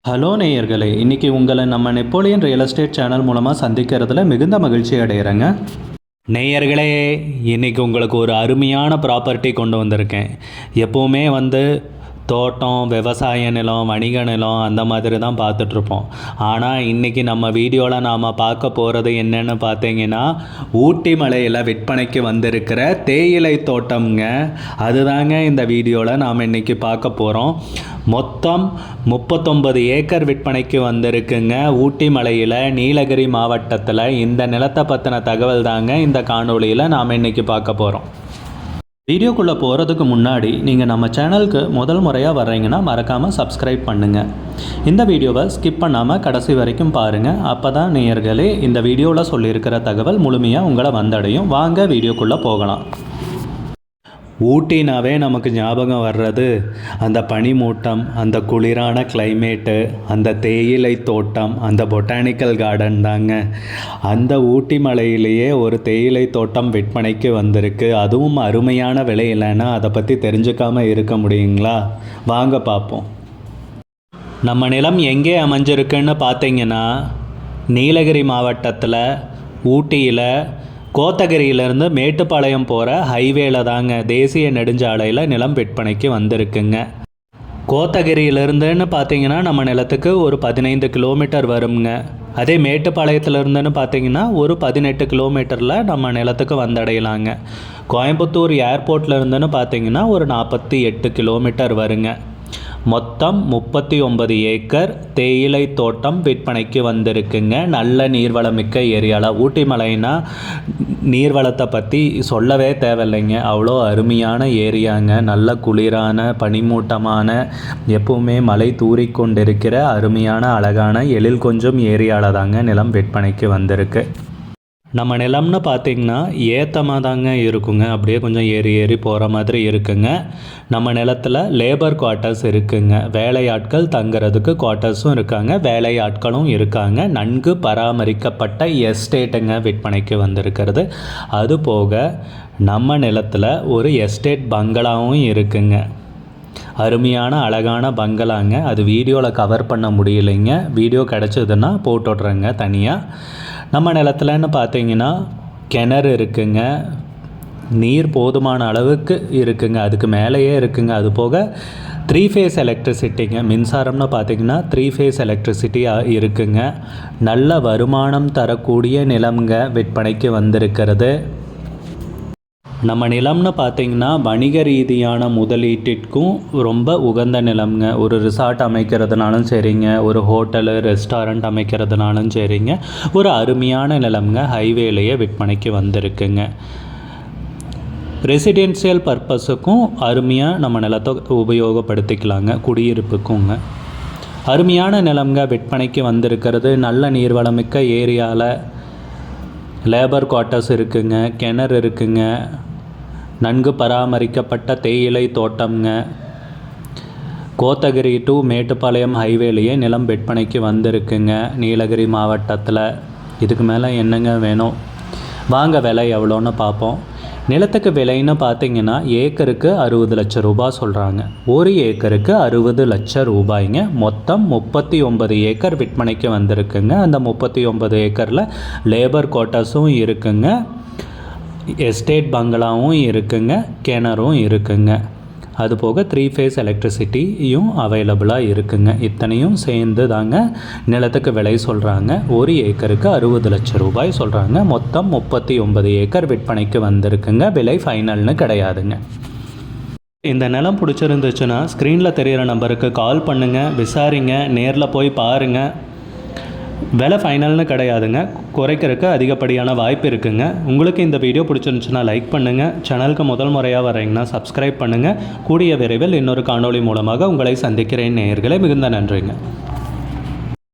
Hello நேயர்களே, இன்றைக்கி உங்களை நம்ம நெப்போலியன் ரியல் எஸ்டேட் சேனல் மூலமாக சந்திக்கிறதுல மிகுந்த மகிழ்ச்சி அடைகிறேங்க. நேயர்களே, இன்றைக்கி உங்களுக்கு ஒரு அருமையான ப்ராப்பர்ட்டி கொண்டு வந்திருக்கேன். எப்போவுமே தோட்டம், விவசாய நிலம், வணிக நிலம் அந்த மாதிரி தான் பார்த்துட்ருப்போம். ஆனால் இன்றைக்கி நம்ம வீடியோவில் நாம் பார்க்க போகிறது என்னென்னு பார்த்தீங்கன்னா, ஊட்டி மலையில் விற்பனைக்கு வந்திருக்கிற தேயிலை தோட்டம்ங்க. அதுதாங்க இந்த வீடியோவில் நாம் இன்றைக்கி பார்க்க போகிறோம். மொத்தம் 39 ஏக்கர் விற்பனைக்கு வந்திருக்குங்க ஊட்டி மலையில், நீலகிரி மாவட்டத்தில். இந்த நிலத்தை பற்றின தகவல் தாங்க இந்த காணொளியில் நாம் இன்றைக்கி பார்க்க போகிறோம். வீடியோக்குள்ளே போகிறதுக்கு முன்னாடி நீங்கள் நம்ம சேனலுக்கு முதல் முறையாக வர்றீங்கன்னா மறக்காமல் சப்ஸ்கிரைப் பண்ணுங்கள். இந்த வீடியோவை ஸ்கிப் பண்ணாமல் கடைசி வரைக்கும் பாருங்கள். அப்போ தான் நேயர்களே இந்த வீடியோவில் சொல்லியிருக்கிற தகவல் முழுமையாக உங்களை வந்தடையும். வாங்க வீடியோக்குள்ளே போகலாம். ஊட்டினாவே நமக்கு ஞாபகம் வர்றது அந்த பனிமூட்டம், அந்த குளிரான கிளைமேட்டு, அந்த தேயிலை தோட்டம், அந்த பொட்டானிக்கல் கார்டன் தாங்க. அந்த ஊட்டி மலையிலேயே ஒரு தேயிலை தோட்டம் விற்பனைக்கு வந்திருக்கு. அதுவும் அருமையான விலை. இல்லைன்னா அதை பற்றி தெரிஞ்சுக்காமல் இருக்க முடியுங்களா? வாங்க பார்ப்போம். நம்ம நிலம் எங்கே அமைஞ்சிருக்குன்னு பார்த்தீங்கன்னா, நீலகிரி மாவட்டத்தில் ஊட்டியில் கோத்தகிரியிலேருந்து மேட்டுப்பாளையம் போகிற ஹைவேல தாங்க, தேசிய நெடுஞ்சாலையில் நிலம் விற்பனைக்கு வந்திருக்குங்க. கோத்தகிரியிலேருந்துன்னு பார்த்தீங்கன்னா நம்ம நிலத்துக்கு ஒரு 15 கிலோமீட்டர் வருங்க. அதே மேட்டுப்பாளையத்துலேருந்துன்னு பார்த்தீங்கன்னா ஒரு 18 கிலோமீட்டரில் நம்ம நிலத்துக்கு வந்தடையலாங்க. கோயம்புத்தூர் ஏர்போர்ட்லேருந்துன்னு பார்த்தீங்கன்னா ஒரு 48 கிலோமீட்டர் வருங்க. மொத்தம் 39 ஏக்கர் தேயிலை தோட்டம் விற்பனைக்கு வந்திருக்குங்க. நல்ல நீர்வளமிக்க ஏரியாவில். ஊட்டி மலைனா நீர்வளத்தை பற்றி சொல்லவே தேவையில்லைங்க. அவ்வளோ அருமையான ஏரியாங்க. நல்ல குளிரான, பனிமூட்டமான, எப்பவுமே மலை தூறிக்கொண்டிருக்கிற அருமையான அழகான எழில் கொஞ்சம் ஏரியாவில் தாங்க நிலம் விற்பனைக்கு வந்திருக்கு. நம்ம நிலம்னு பார்த்திங்கன்னா ஏத்தமாக தாங்க இருக்குங்க. அப்படியே கொஞ்சம் ஏறி போகிற மாதிரி இருக்குங்க. நம்ம நிலத்தில் லேபர் குவார்ட்டர்ஸ் இருக்குங்க. வேலையாட்கள் தங்குறதுக்கு குவார்ட்டர்ஸும் இருக்காங்க, வேலையாட்களும் இருக்காங்க. நன்கு பராமரிக்கப்பட்ட எஸ்டேட்டுங்க விற்பனைக்கு வந்திருக்கிறது. அதுபோக நம்ம நிலத்தில் ஒரு எஸ்டேட் பங்களாவும் இருக்குங்க. அருமையான அழகான பங்களாங்க. அது வீடியோவில் கவர் பண்ண முடியலைங்க. வீடியோ கிடச்சிதுன்னா போட்டுடுறேங்க தனியாக. நம்ம நிலத்துலன்னு பார்த்தீங்கன்னா கிணறு இருக்குங்க. நீர் போதுமான அளவுக்கு இருக்குங்க, அதுக்கு மேலேயே இருக்குங்க. அது போக 3 ஃபேஸ் எலக்ட்ரிசிட்டிங்க. மின்சாரம்னு பார்த்திங்கன்னா 3 ஃபேஸ் எலக்ட்ரிசிட்டி இருக்குங்க. நல்ல வருமானம் தரக்கூடிய நிலம்ங்க விற்பனைக்கு வந்திருக்கிறது. நம்ம நிலம்னு பார்த்திங்கன்னா வணிக ரீதியான முதலீட்டிற்கும் ரொம்ப உகந்த நிலம்ங்க. ஒரு ரிசார்ட் அமைக்கிறதுனாலும் சரிங்க, ஒரு ஹோட்டலு, ரெஸ்டாரண்ட் அமைக்கிறதுனாலும் சரிங்க, ஒரு அருமையான நிலம்ங்க. ஹைவேலையே விற்பனைக்கு வந்திருக்குங்க. ரெசிடென்சியல் பர்பஸுக்கும் அருமையாக நம்ம நிலத்தை உபயோகப்படுத்திக்கலாங்க, குடியிருப்புக்குங்க. அருமையான நிலம்ங்க விற்பனைக்கு வந்திருக்கிறது. நல்ல நீர்வளமிக்க ஏரியாவில் லேபர் குவார்ட்டர்ஸ் இருக்குங்க, கிணறு இருக்குங்க, நன்கு பராமரிக்கப்பட்ட தேயிலை தோட்டம்ங்க. கோத்தகிரி டு மேட்டுப்பாளையம் ஹைவேலையே நிலம் விற்பனைக்கு வந்திருக்குங்க நீலகிரி மாவட்டத்தில். இதுக்கு மேலே என்னங்க வேணும்? வாங்க விலை எவ்வளோன்னு பார்ப்போம். நிலத்துக்கு விலைன்னு பார்த்தீங்கன்னா ஏக்கருக்கு 60 லட்சம் ரூபாய் சொல்கிறாங்க. ஒரு ஏக்கருக்கு 60 லட்சம் ரூபாய்ங்க. மொத்தம் 39 ஏக்கர் விற்பனைக்கு வந்திருக்குங்க. அந்த 39 ஏக்கரில் லேபர் குவார்ட்டர்ஸும் இருக்குங்க, எஸ்டேட் பங்களாவும் இருக்குங்க, கிணறும் இருக்குங்க. அதுபோக 3 ஃபேஸ் எலக்ட்ரிசிட்டியும் அவைலபிளாக இருக்குங்க. இத்தனையும் சேர்ந்து தாங்க நிலத்துக்கு விலை சொல்கிறாங்க. ஒரு ஏக்கருக்கு 60 லட்சம் ரூபாய் சொல்கிறாங்க. மொத்தம் 39 ஏக்கர் விற்பனைக்கு வந்திருக்குங்க. விலை ஃபைனல்னு கிடையாதுங்க. இந்த நிலம் பிடிச்சிருந்துச்சுன்னா ஸ்க்ரீனில் தெரிகிற நம்பருக்கு கால் பண்ணுங்கள், விசாரிங்க, நேரில் போய் பாருங்கள். விலை ஃபைனல்னு கிடையாதுங்க, குறைக்கிறதுக்கு அதிகப்படியான வாய்ப்பு இருக்குங்க. உங்களுக்கு இந்த வீடியோ பிடிச்சிருந்துச்சுன்னா லைக் பண்ணுங்கள். சேனலுக்கு முதல் முறையாக வரீங்கன்னா சப்ஸ்கிரைப் பண்ணுங்கள். கூடிய விரைவில் இன்னொரு காணொளி மூலமாக உங்களை சந்திக்கிறேன் நேயர்களே. மிகுந்த நன்றிங்க.